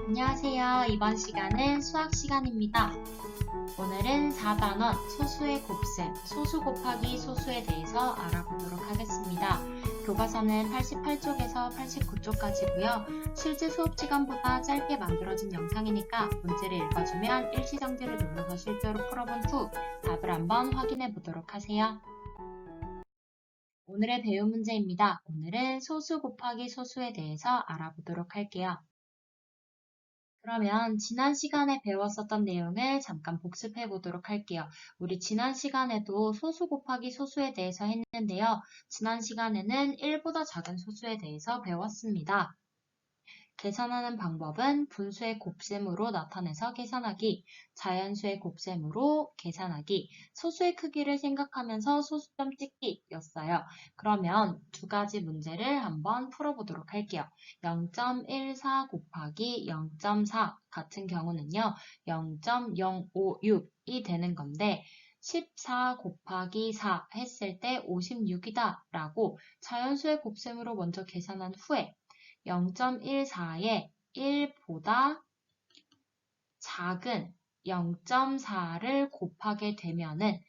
안녕하세요. 이번 시간은 수학 시간입니다. 오늘은 4단원 소수의 곱셈, 소수 곱하기 소수에 대해서 알아보도록 하겠습니다. 교과서는 88쪽에서 89쪽까지고요. 실제 수업 시간보다 짧게 만들어진 영상이니까 문제를 읽어주면 일시정지를 눌러서 실제로 풀어본 후 답을 한번 확인해 보도록 하세요. 오늘의 배운 문제입니다. 오늘은 소수 곱하기 소수에 대해서 알아보도록 할게요. 그러면 지난 시간에 배웠었던 내용을 잠깐 복습해 보도록 할게요. 우리 지난 시간에도 소수 곱하기 소수에 대해서 했는데요. 지난 시간에는 1보다 작은 소수에 대해서 배웠습니다. 계산하는 방법은 분수의 곱셈으로 나타내서 계산하기, 자연수의 곱셈으로 계산하기, 소수의 크기를 생각하면서 소수점 찍기였어요. 그러면 두 가지 문제를 한번 풀어보도록 할게요. 0.14 곱하기 0.4 같은 경우는요. 0.056이 되는 건데 14 곱하기 4 했을 때 56이다 라고 자연수의 곱셈으로 먼저 계산한 후에 0.14에 1보다 작은 0.4를 곱하게 되면은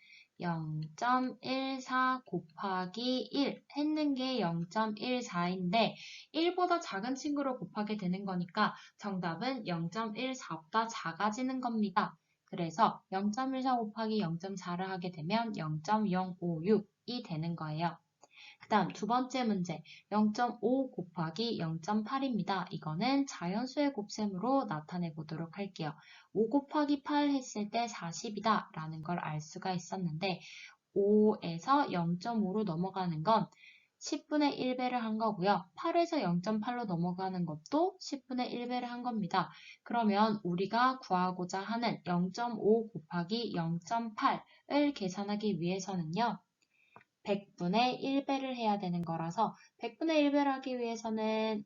0.14 곱하기 1 했는 게 0.14인데 1보다 작은 친구를 곱하게 되는 거니까 정답은 0.14보다 작아지는 겁니다. 그래서 0.14 곱하기 0.4를 하게 되면 0.056이 되는 거예요. 그 다음 두 번째 문제 0.5 곱하기 0.8입니다. 이거는 자연수의 곱셈으로 나타내 보도록 할게요. 5 곱하기 8 했을 때 40이다 라는 걸 알 수가 있었는데 5에서 0.5로 넘어가는 건 10분의 1배를 한 거고요. 8에서 0.8로 넘어가는 것도 10분의 1배를 한 겁니다. 그러면 우리가 구하고자 하는 0.5 곱하기 0.8을 계산하기 위해서는요. 100분의 1배를 해야 되는 거라서 100분의 1배를 하기 위해서는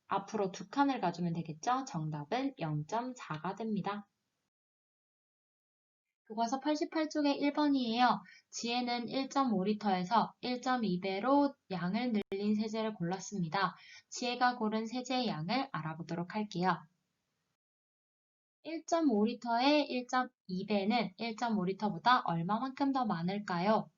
앞으로 두 칸을 가주면 되겠죠? 정답은 0.4가 됩니다. 교과서 88쪽에 1번이에요. 지혜는 1.5리터에서 1.2배로 양을 늘린 세제를 골랐습니다. 지혜가 고른 세제의 양을 알아보도록 할게요. 1.5리터의 1.2배는 1.5리터보다 얼마만큼 더 많을까요?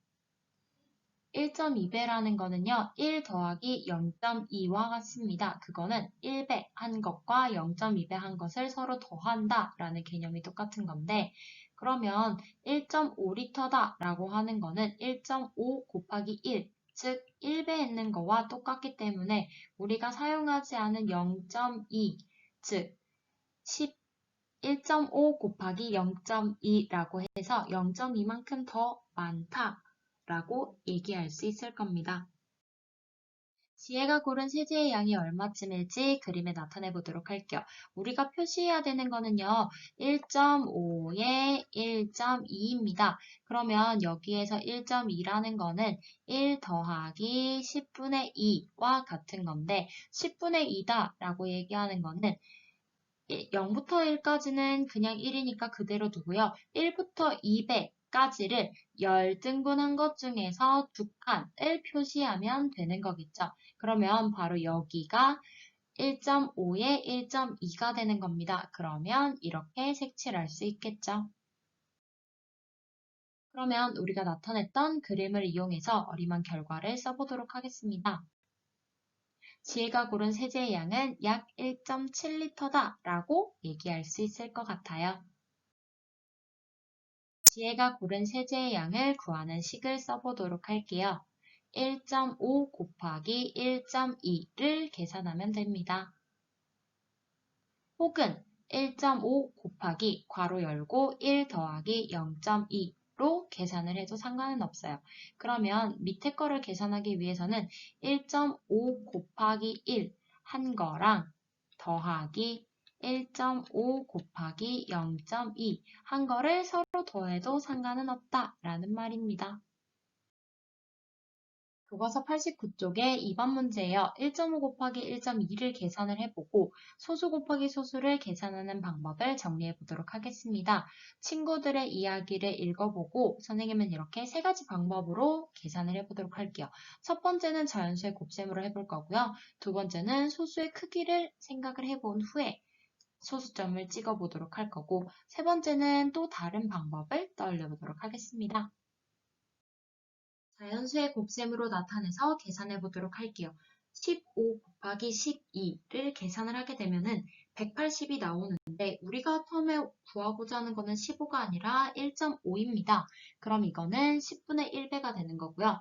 1.2배라는 거는요, 1 더하기 0.2와 같습니다. 그거는 1배 한 것과 0.2배 한 것을 서로 더한다 라는 개념이 똑같은 건데, 그러면 1.5리터다 라고 하는 거는 1.5 곱하기 1, 즉 1배 했는 거와 똑같기 때문에 우리가 사용하지 않은 0.2, 즉 1.5 곱하기 0.2라고 해서 0.2만큼 더 많다 라고 얘기할 수 있을 겁니다. 지혜가 고른 세제의 양이 얼마쯤일지 그림에 나타내 보도록 할게요. 우리가 표시해야 되는 거는요. 1.5에 1.2입니다. 그러면 여기에서 1.2라는 거는 1 더하기 10분의 2와 같은 건데 10분의 2다 라고 얘기하는 거는 0부터 1까지는 그냥 1이니까 그대로 두고요. 1부터 200까지를 열등분한 것 중에서 두 칸을 표시하면 되는 거겠죠. 그러면 바로 여기가 1.5에 1.2가 되는 겁니다. 그러면 이렇게 색칠할 수 있겠죠. 그러면 우리가 나타냈던 그림을 이용해서 어림한 결과를 써보도록 하겠습니다. 지혜가 고른 세제의 양은 약 1.7리터다 라고 얘기할 수 있을 것 같아요. 지혜가 고른 세제의 양을 구하는 식을 써보도록 할게요. 1.5 곱하기 1.2를 계산하면 됩니다. 혹은 1.5 곱하기 괄호 열고 1 더하기 0.2로 계산을 해도 상관은 없어요. 그러면 밑에 거를 계산하기 위해서는 1.5 곱하기 1 한 거랑 더하기 1.5 곱하기 0.2 한 거를 서로 더해도 상관은 없다라는 말입니다. 교과서 89쪽에 2번 문제예요. 1.5 곱하기 1.2를 계산을 해보고 소수 곱하기 소수를 계산하는 방법을 정리해 보도록 하겠습니다. 친구들의 이야기를 읽어보고 선생님은 이렇게 세 가지 방법으로 계산을 해보도록 할게요. 첫 번째는 자연수의 곱셈으로 해볼 거고요. 두 번째는 소수의 크기를 생각을 해본 후에 소수점을 찍어보도록 할 거고 세 번째는 또 다른 방법을 떠올려 보도록 하겠습니다. 자연수의 곱셈으로 나타내서 계산해 보도록 할게요. 15 곱하기 12를 계산을 하게 되면은 180이 나오는데 우리가 처음에 구하고자 하는 거는 15가 아니라 1.5입니다. 그럼 이거는 10분의 1배가 되는 거고요.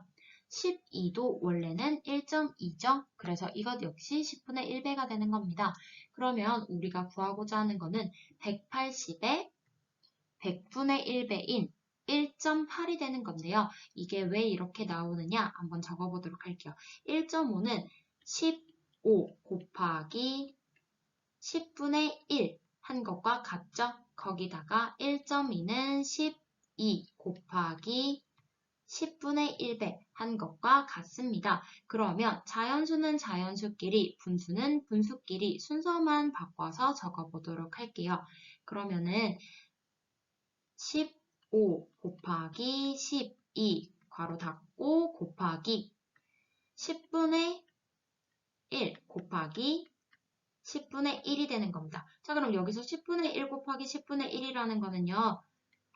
12도 원래는 1.2죠. 그래서 이것 역시 10분의 1배가 되는 겁니다. 그러면 우리가 구하고자 하는 거는 180에 100분의 1배인 1.8이 되는 건데요. 이게 왜 이렇게 나오느냐 한번 적어보도록 할게요. 1.5는 15 곱하기 10분의 1 한 것과 같죠? 거기다가 1.2는 12 곱하기 10분의 1배 한 것과 같습니다. 그러면 자연수는 자연수끼리, 분수는 분수끼리 순서만 바꿔서 적어보도록 할게요. 그러면은 15 곱하기 12 괄호 닫고 곱하기 10분의 1 곱하기 10분의 1이 되는 겁니다. 자, 그럼 여기서 10분의 1 곱하기 10분의 1이라는 거는요.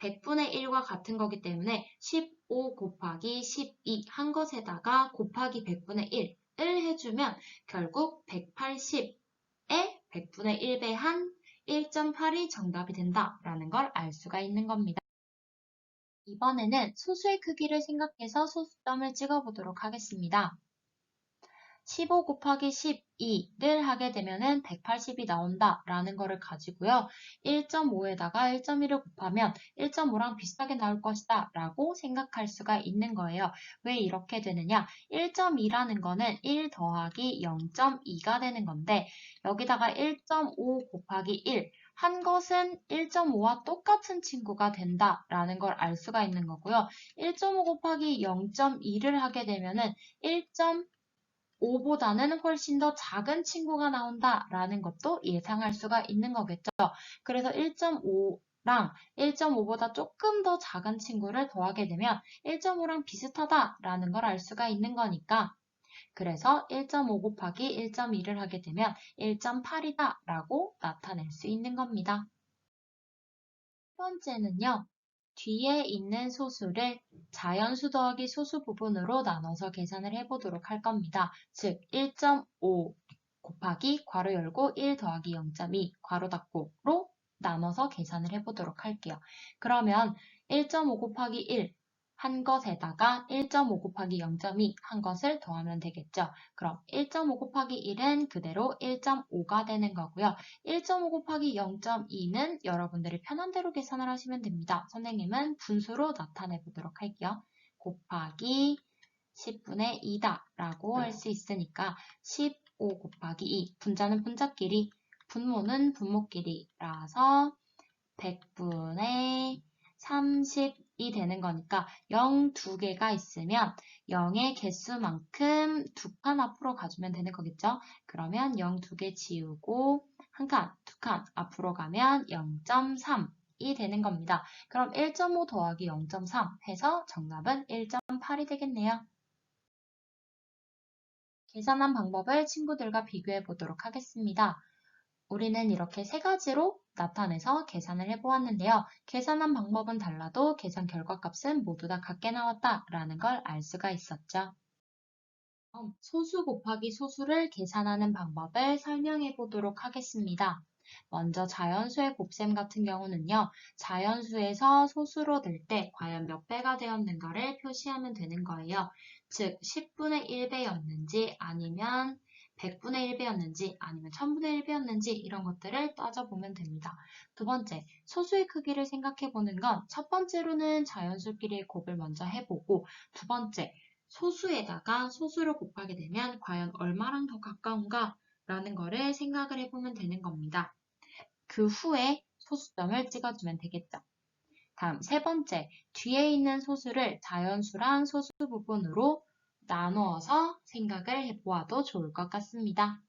100분의 1과 같은 거기 때문에 15 곱하기 12 한 것에다가 곱하기 100분의 1을 해주면 결국 180에 100분의 1배 한 1.8이 정답이 된다라는 걸 알 수가 있는 겁니다. 이번에는 소수의 크기를 생각해서 소수점을 찍어보도록 하겠습니다. 15 곱하기 12를 하게 되면 180이 나온다라는 거를 가지고요. 1.5에다가 1.1을 곱하면 1.5랑 비슷하게 나올 것이다 라고 생각할 수가 있는 거예요. 왜 이렇게 되느냐? 1.2라는 거는 1 더하기 0.2가 되는 건데 여기다가 1.5 곱하기 1 한 것은 1.5와 똑같은 친구가 된다라는 걸 알 수가 있는 거고요. 1.5 곱하기 0.2를 하게 되면은 1.5보다는 훨씬 더 작은 친구가 나온다라는 것도 예상할 수가 있는 거겠죠. 그래서 1.5랑 1.5보다 조금 더 작은 친구를 더하게 되면 1.5랑 비슷하다라는 걸 알 수가 있는 거니까 그래서 1.5 곱하기 1.2를 하게 되면 1.8이다 라고 나타낼 수 있는 겁니다. 첫 번째는요. 뒤에 있는 소수를 자연수 더하기 소수 부분으로 나눠서 계산을 해보도록 할 겁니다. 즉 1.5 곱하기 괄호 열고 1 더하기 0.2 괄호 닫고로 나눠서 계산을 해보도록 할게요. 그러면 1.5 곱하기 1 한 것에다가 1.5 곱하기 0.2 한 것을 더하면 되겠죠. 그럼 1.5 곱하기 1은 그대로 1.5가 되는 거고요. 1.5 곱하기 0.2는 여러분들이 편한 대로 계산을 하시면 됩니다. 선생님은 분수로 나타내 보도록 할게요. 곱하기 10분의 2다 라고 할 수 있으니까 15 곱하기 2, 분자는 분자끼리, 분모는 분모끼리라서 100분의 30이 되는 거니까 0 2개가 있으면 0의 개수만큼 2칸 앞으로 가주면 되는 거겠죠? 그러면 0 2개 지우고 1칸, 2칸 앞으로 가면 0.3이 되는 겁니다. 그럼 1.5 더하기 0.3 해서 정답은 1.8이 되겠네요. 계산한 방법을 친구들과 비교해 보도록 하겠습니다. 우리는 이렇게 세 가지로 나타내서 계산을 해보았는데요. 계산한 방법은 달라도 계산 결과값은 모두 다 같게 나왔다라는 걸 알 수가 있었죠. 소수 곱하기 소수를 계산하는 방법을 설명해 보도록 하겠습니다. 먼저 자연수의 곱셈 같은 경우는요. 자연수에서 소수로 될 때 과연 몇 배가 되었는가를 표시하면 되는 거예요. 즉 10분의 1배였는지 아니면 100분의 1배였는지 아니면 1000분의 1배였는지 이런 것들을 따져보면 됩니다. 두 번째, 소수의 크기를 생각해 보는 건 첫 번째로는 자연수끼리의 곱을 먼저 해보고 두 번째, 소수에다가 소수를 곱하게 되면 과연 얼마랑 더 가까운가 라는 거를 생각을 해보면 되는 겁니다. 그 후에 소수점을 찍어주면 되겠죠. 다음 세 번째, 뒤에 있는 소수를 자연수랑 소수 부분으로 나누어서 생각을 해보아도 좋을 것 같습니다.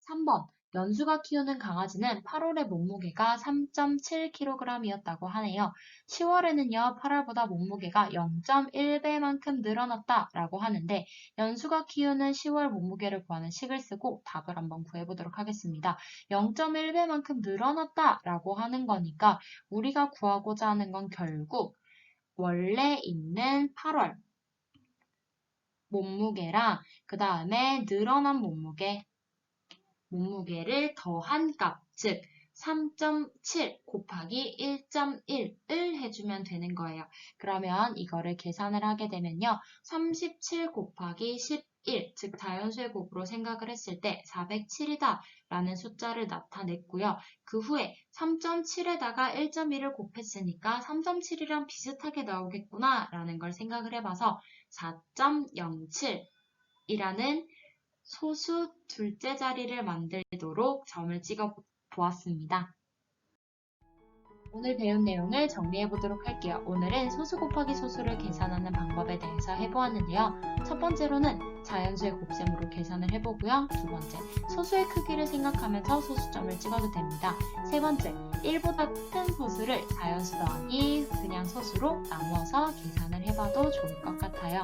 3번. 연수가 키우는 강아지는 8월에 몸무게가 3.7kg이었다고 하네요. 10월에는요, 8월보다 몸무게가 0.1배만큼 늘어났다 라고 하는데, 연수가 키우는 10월 몸무게를 구하는 식을 쓰고 답을 한번 구해보도록 하겠습니다. 0.1배만큼 늘어났다 라고 하는 거니까 우리가 구하고자 하는 건 결국 원래 있는 8월 몸무게랑 그 다음에 늘어난 몸무게를 더한 값, 즉 3.7 곱하기 1.1을 해주면 되는 거예요. 그러면 이거를 계산을 하게 되면요. 37 곱하기 11, 즉 자연수의 곱으로 생각을 했을 때 407이다 라는 숫자를 나타냈고요. 그 후에 3.7에다가 1.1을 곱했으니까 3.7이랑 비슷하게 나오겠구나 라는 걸 생각을 해봐서 4.07이라는 소수 둘째 자리를 만들도록 점을 찍어 보았습니다. 오늘 배운 내용을 정리해 보도록 할게요. 오늘은 소수 곱하기 소수를 계산하는 방법에 대해서 해보았는데요. 첫 번째로는 자연수의 곱셈으로 계산을 해보고요. 두 번째, 소수의 크기를 생각하면서 소수점을 찍어도 됩니다. 세 번째, 1보다 큰 소수를 자연수 더하기 그냥 소수로 나누어서 계산을 해봐도 좋을 것 같아요.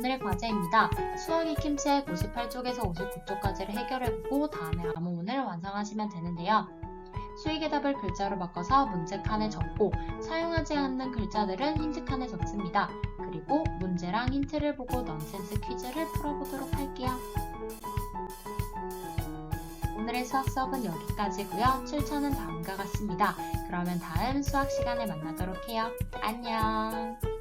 오늘의 과제입니다. 수학 익힘책 58쪽에서 59쪽까지를 해결해보고 다음에 암호문을 완성하시면 되는데요. 수익의 답을 글자로 바꿔서 문제 칸에 적고 사용하지 않는 글자들은 힌트 칸에 적습니다. 그리고 문제랑 힌트를 보고 넌센스 퀴즈를 풀어보도록 할게요. 오늘의 수학 수업은 여기까지고요. 출처는 다음과 같습니다. 그러면 다음 수학 시간에 만나도록 해요. 안녕!